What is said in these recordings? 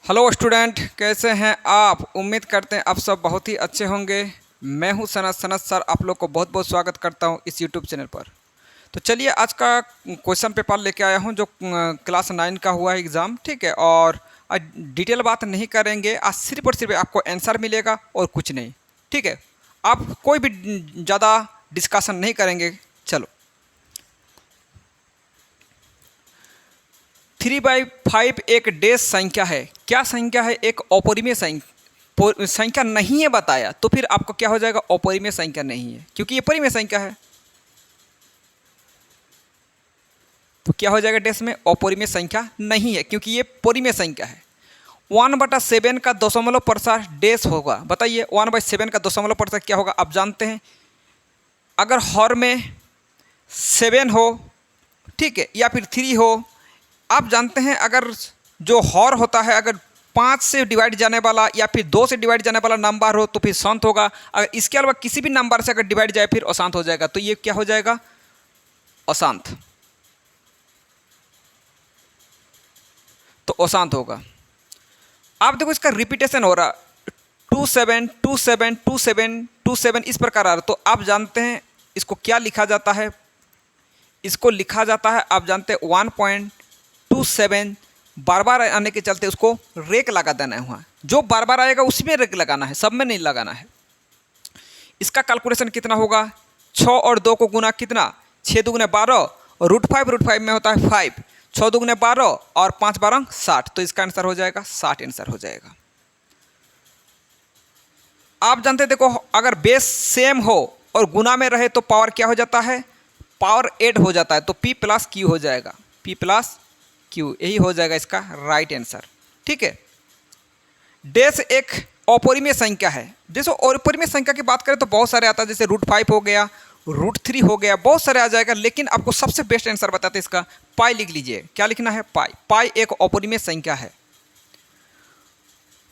Hello student, कैसे हैं आप। उम्मीद करते हैं आप सब बहुत ही अच्छे होंगे। मैं हूं सनत सर, आप लोग को बहुत बहुत स्वागत करता हूं इस यूट्यूब चैनल पर। तो चलिए आज का क्वेश्चन पेपर लेके आया हूं जो क्लास 9 का हुआ है एग्ज़ाम, ठीक है। और आज डिटेल बात नहीं करेंगे, आज सिर्फ और सिर्फ आपको आंसर मिलेगा और कुछ नहीं, ठीक है। आप कोई भी ज़्यादा डिस्कशन नहीं करेंगे। चलो, 3/5 एक डेश संख्या है। क्या संख्या है? एक अपरिमेय संख्या नहीं है बताया, तो फिर आपको क्या हो जाएगा? अपरिमेय संख्या नहीं है, क्योंकि ये परिमेय संख्या है। तो क्या हो जाएगा? डेश में अपरिमेय संख्या नहीं है, क्योंकि ये परिमेय संख्या है। 1/7 का दशमलव प्रसार डेश होगा। बताइए 1/7 का दशमलव प्रसार क्या होगा? आप जानते हैं, अगर हर में 7 हो, ठीक है, या फिर 3 हो। आप जानते हैं अगर जो हर होता है, अगर 5 से डिवाइड जाने वाला या फिर 2 से डिवाइड जाने वाला नंबर हो तो फिर शांत होगा। अगर इसके अलावा किसी भी नंबर से अगर डिवाइड जाए फिर अशांत हो जाएगा। तो ये क्या हो जाएगा? अशांत। तो अशांत होगा। आप देखो इसका रिपीटेशन हो रहा, 27 27 27 27 इस प्रकार आ रहा। तो आप जानते हैं इसको क्या लिखा जाता है? इसको लिखा जाता है, आप जानते हैं 1.27 बार बार आने के चलते उसको रेक लगा देना है। वहाँ जो बार बार आएगा उसी में रेक लगाना है, सब में नहीं लगाना है। इसका कैलकुलेशन कितना होगा? 6 और 2 को गुना कितना? 6 दूगुने 12 और √5 में होता है 5। 6 दूगुने 12 और 5 12 60। तो इसका आंसर हो जाएगा 60 आंसर हो जाएगा। आप जानते हैं, देखो अगर बेस सेम हो और गुना में रहे तो पावर क्या हो जाता है? पावर 8 हो जाता है। तो P+Q हो जाएगा, P+Q, यही हो जाएगा इसका राइट आंसर, ठीक है। डेश एक अपरिमेय संख्या है। जैसे अपरिमेय संख्या की बात करें तो बहुत सारे आता है, जैसे √5 हो गया, √3 हो गया, बहुत सारे आ जाएगा। लेकिन आपको सबसे बेस्ट आंसर बताते हैं इसका, पाई लिख लीजिए। क्या लिखना है? पाई। पाई एक अपरिमेय संख्या है।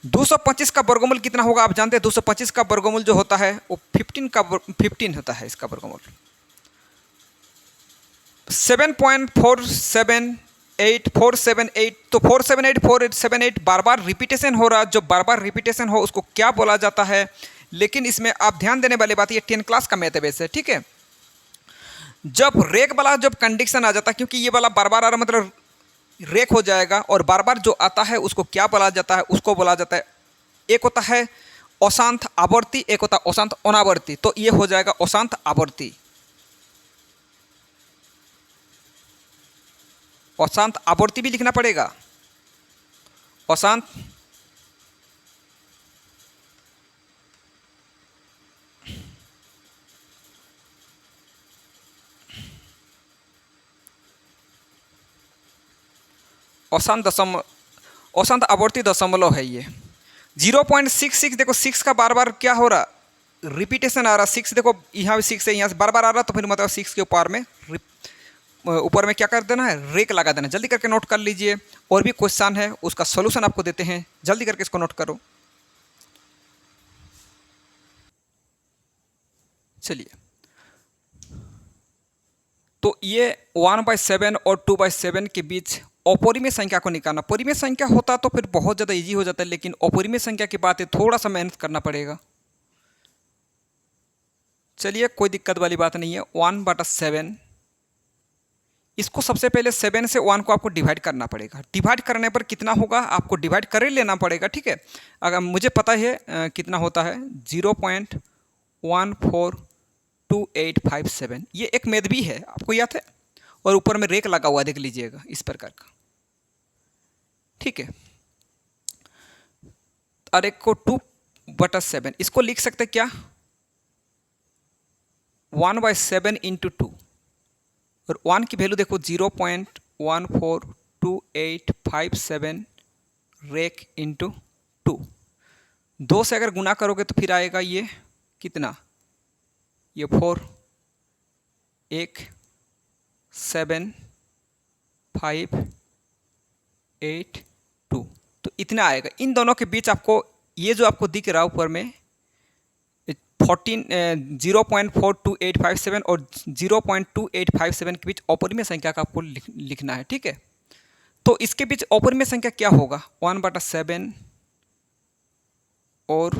225 का वर्गमूल कितना होगा? आप जानते हैं 225 का वर्गमूल जो होता है वो 15 होता है। इसका वर्गमूल 7.478478। तो 478 बार बार रिपीटेशन हो रहा। जो बार बार रिपीटेशन हो उसको क्या बोला जाता है? लेकिन इसमें आप ध्यान देने वाली बात, ये 10 क्लास का मैथमेटिक्स है, ठीक है। जब रेक वाला जब कंडीशन आ जाता है, क्योंकि ये वाला बार बार आ रहा मतलब रेक हो जाएगा, और बार बार जो आता है उसको क्या बोला जाता है? उसको बोला जाता है, एक होता है अशांत आवर्ती, एक होता है अशांत अनावर्ती। तो ये हो जाएगा अशांत आवर्ती। अशांत आवर्ती भी लिखना पड़ेगा। अशांत अशांत आवर्ती दशमलव है ये। 0.66। देखो 6 का बार बार क्या हो रहा? रिपीटेशन आ रहा। 6 देखो यहाँ भी 6 है, यहाँ से बार बार आ रहा, तो फिर मतलब 6 के ऊपर में क्या कर देना है? रेक लगा देना। जल्दी करके नोट कर लीजिए। और भी क्वेश्चन है, उसका सोल्यूशन आपको देते हैं, जल्दी करके इसको नोट करो। चलिए, तो ये 1/7 और 2/7 के बीच अपरिमेय संख्या को निकालना। परिमेय संख्या होता तो फिर बहुत ज़्यादा इजी हो जाता है, लेकिन अपरिमेय संख्या की बात है, थोड़ा सा मेहनत करना पड़ेगा। चलिए, कोई दिक्कत वाली बात नहीं है। 1/7, इसको सबसे पहले 7 से 1 को आपको डिवाइड करना पड़ेगा। डिवाइड करने पर कितना होगा? आपको डिवाइड कर ही लेना पड़ेगा, ठीक है। अगर मुझे पता है कितना होता है, 0.142857। ये एक मेद भी है, आपको याद है। और ऊपर में रेक लगा हुआ देख लीजिएगा, इस प्रकार का, ठीक है। और एक को 2/7, इसको लिख सकते क्या? 1/7 × 2। और 1 की वैल्यू देखो 0.142857 रेक इंटू 2। 2 से अगर गुना करोगे तो फिर आएगा ये कितना? ये 4 1 7 5 8 2। तो इतना आएगा। इन दोनों के बीच आपको ये जो आपको दिख रहा है ऊपर में 0.4287 और 0.2857 के बीच अपरिमेय संख्या का आपको लिखना है, ठीक है। तो इसके बीच अपरिमेय संख्या क्या होगा? 1/7 और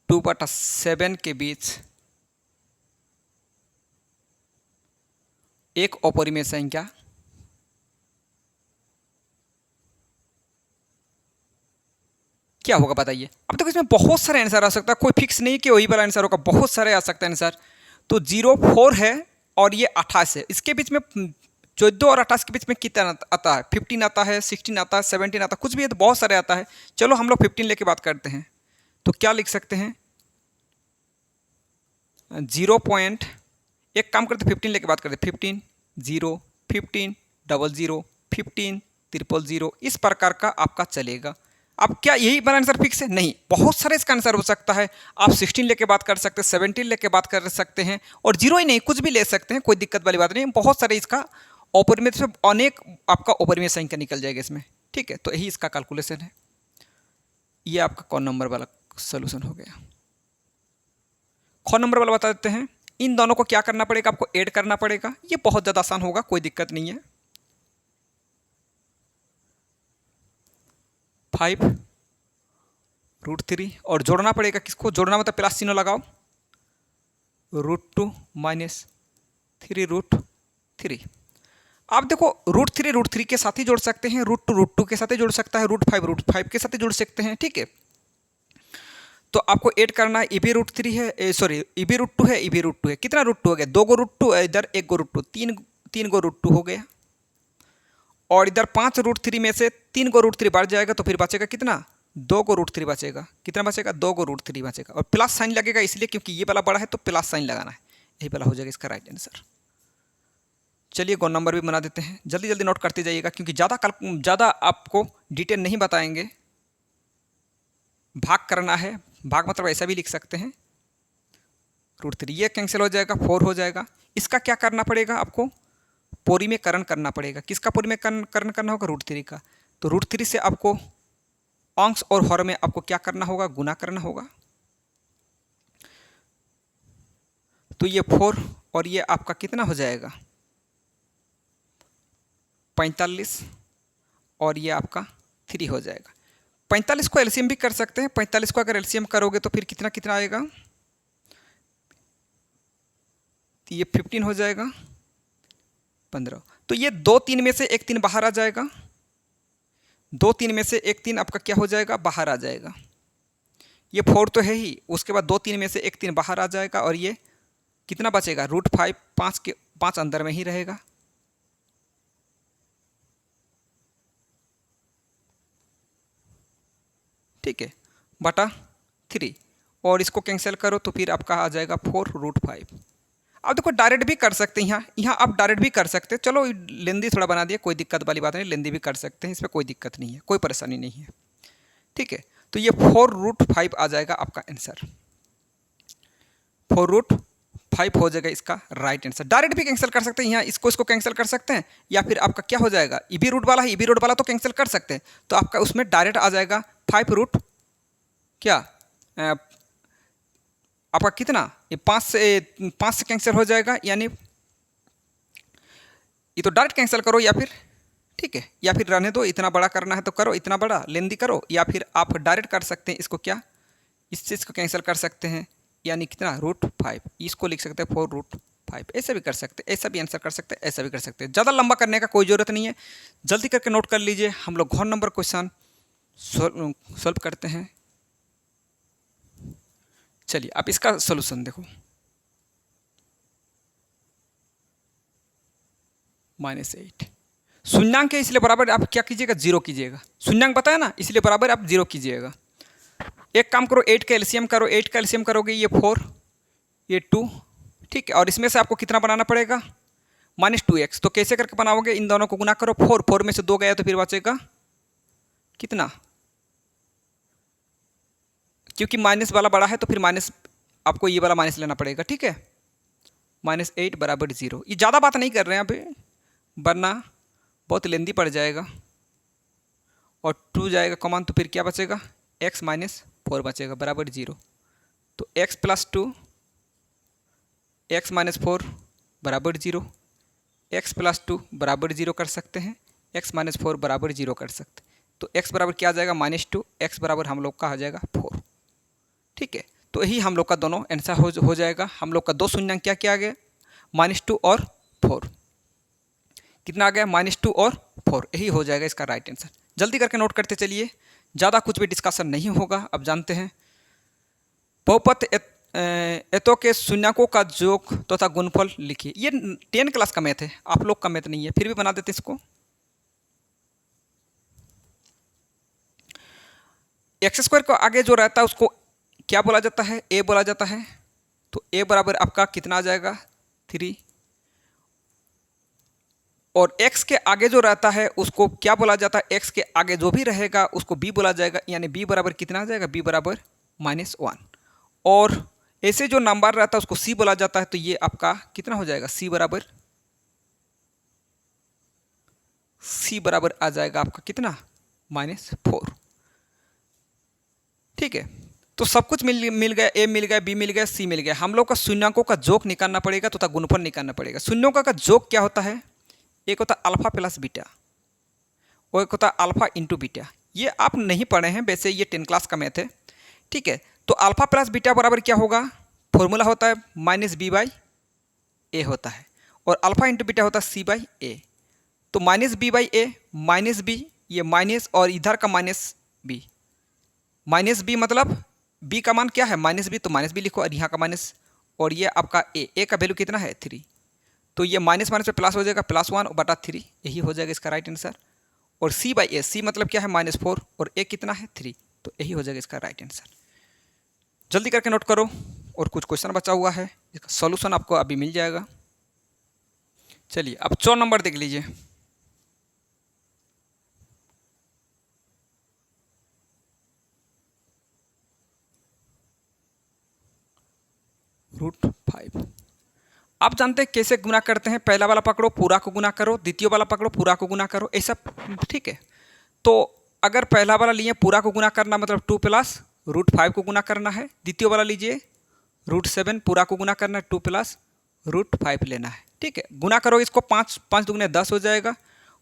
2/7 के बीच एक अपरिमेय संख्या क्या होगा बताइए। अब देखो इसमें बहुत सारे आंसर आ सकता है, कोई फिक्स नहीं कि वही वाला आंसर होगा, बहुत सारे आ सकते हैं आंसर। तो 0, 4 है और ये 28 है, इसके बीच में 14 और 28 के बीच में कितना आता है? 15 आता है, 16 आता है, 17 आता है, कुछ भी है तो बहुत सारे आता है। चलो हम लोग 15 लेके बात करते हैं। तो क्या लिख सकते हैं? 0 पॉइंट, एक काम करते 15 लेके बात करते, 15, 0, 15, 00, 15, 000, इस प्रकार का आपका चलेगा। अब क्या यही बड़ा आंसर फिक्स है? नहीं, बहुत सारे इसका आंसर हो सकता है। आप 16 लेके बात कर सकते हैं, 17 लेके बात कर सकते हैं, और 0 ही नहीं कुछ भी ले सकते हैं, कोई दिक्कत वाली बात नहीं। बहुत सारे इसका अपरिमेय से अनेक आपका अपरिमेय संख्या निकल जाएगा इसमें, ठीक है। तो यही इसका कैलकुलेशन है। ये आपका कौन नंबर वाला सोल्यूशन हो गया। ख नंबर वाला बता देते हैं। इन दोनों को क्या करना पड़ेगा? आपको ऐड करना पड़ेगा। ये बहुत ज़्यादा आसान होगा, कोई दिक्कत नहीं है। 5√3 और जोड़ना पड़ेगा किसको? जोड़ना मतलब प्लस चिन्ह लगाओ, √2 - 3√3। आप देखो √3 के साथ ही जोड़ सकते हैं, √2 के साथ ही जोड़ सकता है, √5 के साथ ही जोड़ सकते हैं, ठीक है। तो आपको ऐड करना है, EB√3 है, सॉरी EB√2 है, EB√2 है। कितना √2 हो गया? 2 गो √2, इधर 1 गो √2, 3 गो √2 हो गया। और इधर 5√3 में से 3 गो √3 बढ़ जाएगा, तो फिर बचेगा कितना? 2 गो √3 बचेगा। कितना बचेगा? 2 गो √3 बचेगा। और प्लस साइन लगेगा इसलिए क्योंकि ये वाला बड़ा है तो प्लस साइन लगाना है। यही वाला हो जाएगा इसका राइट आंसर। चलिए गो नंबर भी बना देते हैं, जल्दी जल्दी नोट करते जाइएगा क्योंकि ज़्यादा आपको डिटेल नहीं बताएंगे। भाग करना है, भाग मतलब ऐसा भी लिख सकते हैं, √3 ये कैंसिल हो जाएगा, 4 हो जाएगा। इसका क्या करना पड़ेगा? आपको परिमेयकरण करना पड़ेगा। किसका परिमेयकरण करना होगा? √3 का। तो √3 से आपको अंश और हर में आपको क्या करना होगा? गुना करना होगा। तो ये 4 और ये आपका कितना हो जाएगा? 45 और ये आपका 3 हो जाएगा। 45 को एलसीएम भी कर सकते हैं। 45 को अगर एलसीएम करोगे तो फिर कितना कितना आएगा? तो ये 15 हो जाएगा, 15। तो ये 2 3 में से एक 3 बाहर आ जाएगा, 2 3 में से एक 3 आपका क्या हो जाएगा? बाहर आ जाएगा। ये 4 तो है ही, उसके बाद 2 3 में से एक 3 बाहर आ जाएगा और ये कितना बचेगा? √5, 5 अंदर में ही रहेगा। ठीक है, बटा 3 और इसको कैंसिल करो तो फिर आपका आ जाएगा 4√5। अब देखो डायरेक्ट भी कर सकते हैं, यहाँ आप डायरेक्ट भी कर सकते हैं। चलो लेंदी थोड़ा बना दिया, कोई दिक्कत वाली बात नहीं, लेंदी भी कर सकते हैं, इसमें कोई दिक्कत नहीं है, कोई परेशानी नहीं है, ठीक है। तो ये 4√5 आ जाएगा आपका आंसर। 4√5 हो जाएगा इसका राइट आंसर। डायरेक्ट भी कैंसिल कर सकते हैं, यहाँ इसको कैंसिल कर सकते हैं, या फिर आपका क्या हो जाएगा? EB रूट वाला है, EB रूट वाला तो कैंसिल कर सकते हैं, तो आपका उसमें डायरेक्ट आ जाएगा 5 क्या आपका कितना? ये 5 से कैंसिल हो जाएगा, यानी ये तो डायरेक्ट कैंसिल करो या फिर, ठीक है, या फिर रहने दो, इतना बड़ा करना है तो करो, इतना बड़ा लेंदी करो, या फिर आप डायरेक्ट कर सकते हैं इसको, क्या इस चीज़ को कैंसिल कर सकते हैं, यानी कितना? √5, इसको लिख सकते हैं 4√5। ऐसा भी कर सकते हैं, ऐसा भी आंसर कर सकते हैं, ऐसा भी कर सकते हैं। ज़्यादा लंबा करने का कोई ज़रूरत नहीं है, जल्दी करके नोट कर लीजिए। हम लोग घ नंबर क्वेश्चन सॉल्व करते हैं। चलिए आप इसका सोल्यूशन देखो। -8 शून्यांक है, इसलिए बराबर आप क्या कीजिएगा? 0 कीजिएगा। शून्यांक बताया ना, इसलिए बराबर आप 0 कीजिएगा। एक काम करो, 8 का एलसीएम करो, 8 का एलसीएम करोगे ये 4, ये 2, ठीक है। और इसमें से आपको कितना बनाना पड़ेगा? -2x। तो कैसे करके बनाओगे? इन दोनों को गुना करो, 4 में से 2 गया तो फिर बचेगा कितना? क्योंकि माइनस वाला बड़ा है तो फिर माइनस, आपको ये वाला माइनस लेना पड़ेगा, ठीक है। -8 बराबर 0। ये ज़्यादा बात नहीं कर रहे हैं अभी, वरना बहुत लेंदी पड़ जाएगा। और 2 जाएगा कॉमन, तो फिर क्या बचेगा? x - 4 बचेगा बराबर 0। तो x + 2 x - 4 बराबर 0, x प्लस 2 बराबर 0 कर सकते हैं, x माइनस 4 बराबर 0 कर सकते हैं। तो x बराबर क्या आ जाएगा -2, x बराबर हम लोग का आ जाएगा 4। ठीक है, तो यही हम लोग का दोनों आंसर हो जाएगा। हम लोग का दो शून्यांक क्या क्या आ गया, -2 और 4। कितना आ गया, -2 और 4, यही हो जाएगा इसका राइट आंसर। जल्दी करके नोट करते चलिए, ज़्यादा कुछ भी डिस्कशन नहीं होगा। अब जानते हैं बहुपद एतों के शून्यकों का योग तथा गुणफल लिखिए। ये 10 क्लास का मैथ है, आप लोग का मैथ नहीं है, फिर भी बना देते इसको। एक्स स्क्वायर को आगे जो रहता है उसको क्या बोला जाता है, ए बोला जाता है। तो ए बराबर आपका कितना आ जाएगा, 3। और x के आगे जो रहता है उसको क्या बोला जाता है, x के आगे जो भी रहेगा उसको b बोला जाएगा, यानी b बराबर कितना आ जाएगा, b बराबर -1। और ऐसे जो नंबर रहता है उसको c बोला जाता है, तो ये आपका कितना हो जाएगा, c बराबर आ जाएगा आपका कितना, -4। ठीक है, तो सब कुछ मिल गया, a मिल गया, b मिल गया, c मिल गया। हम लोग का शून्यकों का जोक निकालना पड़ेगा तथा गुणनफल निकालना पड़ेगा। शून्यकों का जोक क्या होता है, एक होता अल्फा प्लस बीटा और एक होता अल्फा इंटू बीटा। ये आप नहीं पढ़े हैं, वैसे ये 10 क्लास का मैथ है। ठीक है, तो अल्फा प्लस बीटा बराबर क्या होगा, फॉर्मूला होता है -b/a होता है, और अल्फा इंटू बीटा होता है c/a। तो -b/a -b, ये माइनस और इधर का -b, -b मतलब b का मान क्या है, -b, तो -b लिखो, और यहाँ का माइनस, और ये आपका a का वैल्यू कितना है, 3। तो ये माइनस माइनस पे प्लस हो जाएगा, +1/3, यही हो जाएगा इसका राइट आंसर। और c/a, c मतलब क्या है, -4, और a कितना है, 3, तो यही हो जाएगा इसका राइट आंसर। जल्दी करके नोट करो, और कुछ क्वेश्चन बचा हुआ है, इसका सॉल्यूशन आपको अभी मिल जाएगा। चलिए अब 4 नंबर देख लीजिए। √5। आप जानते हैं कैसे गुना करते हैं, पहला वाला पकड़ो पूरा को गुना करो, द्वितीय वाला पकड़ो पूरा को गुना करो, ऐसा। ठीक है, तो अगर पहला वाला लिए पूरा को गुना करना मतलब 2 प्लस √5 को गुना करना है। द्वितीय वाला लीजिए √7 पूरा को गुना करना है, 2 प्लस √5 लेना है। ठीक है, गुना करो इसको, 5 5 दूगुने 10 हो जाएगा,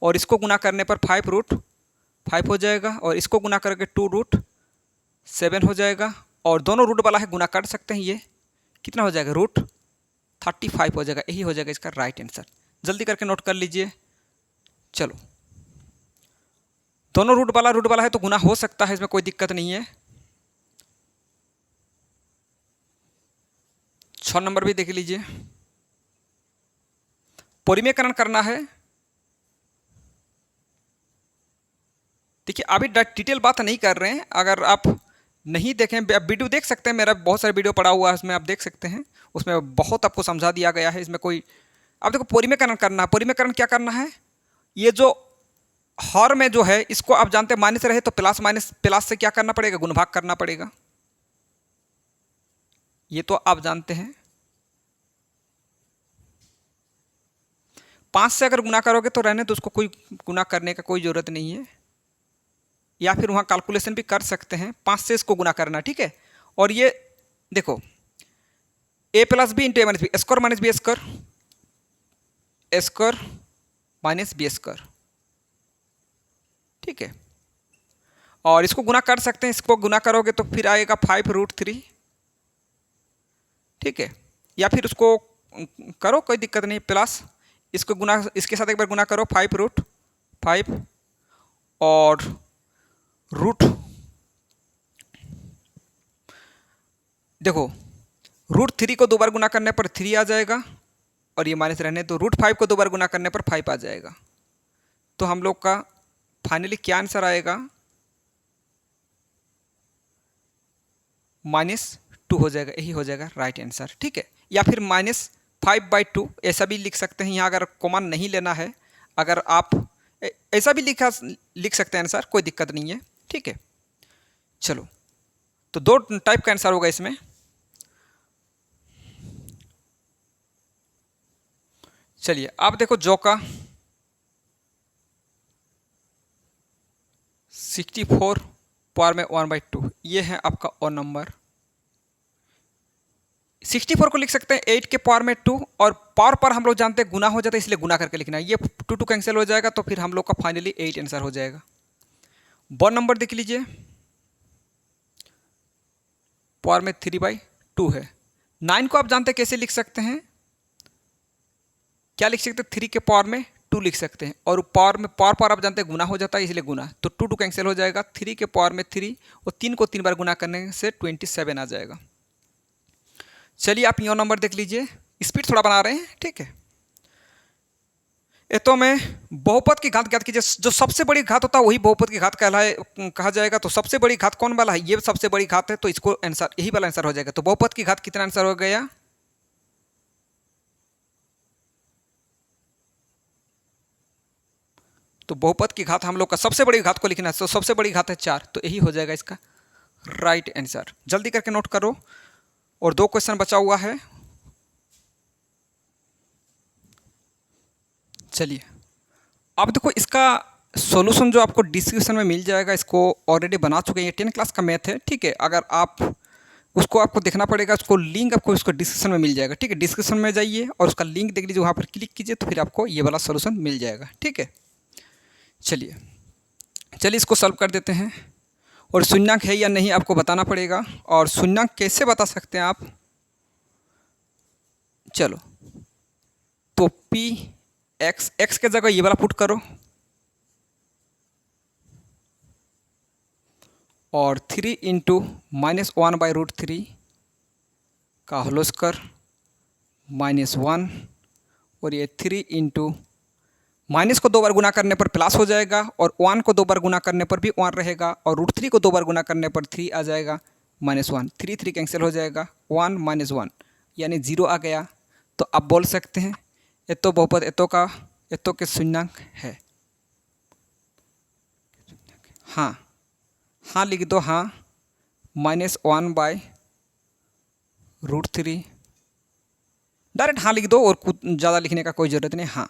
और इसको गुना करने पर 5 हो जाएगा, और इसको गुना करके 2√7 हो जाएगा, और दोनों रूट वाला है गुना कर सकते हैं, ये कितना हो जाएगा, √35 हो जाएगा, यही हो जाएगा इसका राइट आंसर। जल्दी करके नोट कर लीजिए। चलो, दोनों रूट वाला है तो गुना हो सकता है, इसमें कोई दिक्कत नहीं है। 6 नंबर भी देख लीजिए, परिमेयकरण करना है। देखिए अभी डिटेल बात नहीं कर रहे हैं, अगर आप नहीं देखें, आप वीडियो देख सकते हैं, मेरा बहुत सारा वीडियो पड़ा हुआ है, उसमें आप देख सकते हैं, उसमें बहुत आपको समझा दिया गया है। इसमें कोई, आप देखो परिमेयकरण करना है। परिमेयकरण क्या करना है, ये जो हर में जो है इसको आप जानते हैं माइनस रहे तो प्लस से क्या करना पड़ेगा, गुणभाग करना पड़ेगा, ये तो आप जानते हैं। 5 से अगर गुना करोगे तो रहने तो उसको कोई गुना करने का कोई ज़रूरत नहीं है, या फिर वहाँ कैलकुलेशन भी कर सकते हैं। 5 से इसको गुना करना, ठीक है। और ये देखो a + b × a - b, square - b square, square - b square, ठीक है। और इसको गुना कर सकते हैं, इसको गुना करोगे तो फिर आएगा 5√3, ठीक है। या फिर उसको करो, कोई दिक्कत नहीं, प्लस इसको गुना, इसके साथ एक बार गुना करो 5√5, और देखो √3 को 2 बार गुना करने पर 3 आ जाएगा, और ये माइनस रहने तो √5 को 2 बार गुना करने पर 5 आ जाएगा। तो हम लोग का फाइनली क्या आंसर आएगा, -2 हो जाएगा, यही हो जाएगा राइट आंसर, ठीक है। या फिर -5/2 ऐसा भी लिख सकते हैं, यहाँ अगर कॉमन नहीं लेना है, अगर आप ऐसा भी लिख सकते हैं आंसर, कोई दिक्कत नहीं है, ठीक है। चलो, तो 2 टाइप का आंसर होगा इसमें। चलिए आप देखो जो का 64 पावर में 1/2, ये है आपका और नंबर। 64 को लिख सकते हैं 8 के पावर में 2, और पावर पर हम लोग जानते हैं गुना हो जाता है, इसलिए गुना करके लिखना है। ये 2 कैंसिल हो जाएगा, तो फिर हम लोग का फाइनली 8 आंसर हो जाएगा। वन नंबर देख लीजिए, पावर में 3/2 है। 9 को आप जानते हैं कैसे लिख सकते हैं, क्या लिख सकते हैं, 3 के पावर में 2 लिख सकते हैं, और पावर पर आप जानते हैं गुना हो जाता है, इसलिए गुना, तो 2 कैंसिल हो जाएगा। 3 के पावर में 3, और 3 को 3 बार गुना करने से 27 आ जाएगा। चलिए आप यो नंबर देख लीजिए, स्पीड थोड़ा बना रहे हैं, ठीक है। ये तो में बहुपद की घात ज्ञात कीजिए। जो सबसे बड़ी घात होता है वही बहुपद की घात कहा जाएगा। तो सबसे बड़ी घात कौन वाला है, ये सबसे बड़ी घात है, तो इसको आंसर यही वाला आंसर हो जाएगा। तो बहुपद की घात कितना आंसर हो गया, तो बहुपद की घात हम लोग का सबसे बड़ी घात को लिखना है, तो सबसे बड़ी घात है 4, तो यही हो जाएगा इसका राइट आंसर। जल्दी करके नोट करो, और 2 क्वेश्चन बचा हुआ है। चलिए अब देखो, इसका सॉल्यूशन जो आपको डिस्क्रिप्शन में मिल जाएगा, इसको ऑलरेडी बना चुके हैं, ये 10 क्लास का मैथ है, ठीक है। अगर आप उसको आपको देखना पड़ेगा, उसको लिंक आपको इसको डिस्क्रिप्शन में मिल जाएगा, ठीक है। डिस्क्रिप्शन में जाइए और उसका लिंक देख लीजिए, वहाँ पर क्लिक कीजिए, तो फिर आपको ये वाला सॉल्यूशन मिल जाएगा, ठीक है। चलिए इसको सॉल्व कर देते हैं, और शून्याङ्क है या नहीं आपको बताना पड़ेगा। और शून्याङ्क कैसे बता सकते हैं आप, चलो तो पी एक्स के जगह ये वाला पुट करो, और 3 इंटू -1/√3 का होल स्क्वायर -1, और ये 3 इंटू माइनस को 2 बार गुना करने पर प्लस हो जाएगा, और 1 को 2 बार गुना करने पर भी 1 रहेगा, और √3 को 2 बार गुना करने पर 3 आ जाएगा -1। 3 कैंसिल हो जाएगा, 1 -1 यानी 0 आ गया। तो आप बोल सकते हैं एतो बहुपद एतो के शून्याङ्क है। हाँ लिख दो, हाँ -1/√3 डायरेक्ट हाँ लिख दो, और कुछ ज़्यादा लिखने का कोई ज़रूरत नहीं। हाँ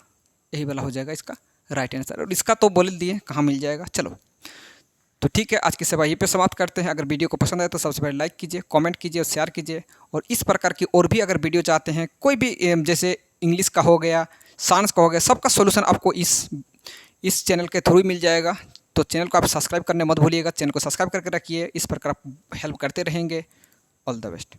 यही वाला हो जाएगा इसका राइट आंसर, और इसका तो बोल दिए कहाँ मिल जाएगा। चलो तो ठीक है, आज की सेवा यहीं पे समाप्त करते हैं। अगर वीडियो को पसंद आए तो सबसे पहले लाइक कीजिए, कमेंट कीजिए और शेयर कीजिए। और इस प्रकार की और भी अगर वीडियो चाहते हैं, कोई भी जैसे इंग्लिश का हो गया, साइंस का हो गया, सबका सोल्यूशन आपको इस चैनल के थ्रू ही मिल जाएगा। तो चैनल को आप सब्सक्राइब करने मत भूलिएगा, चैनल को सब्सक्राइब करके रखिए, इस प्रकार आप हेल्प करते रहेंगे। All the best.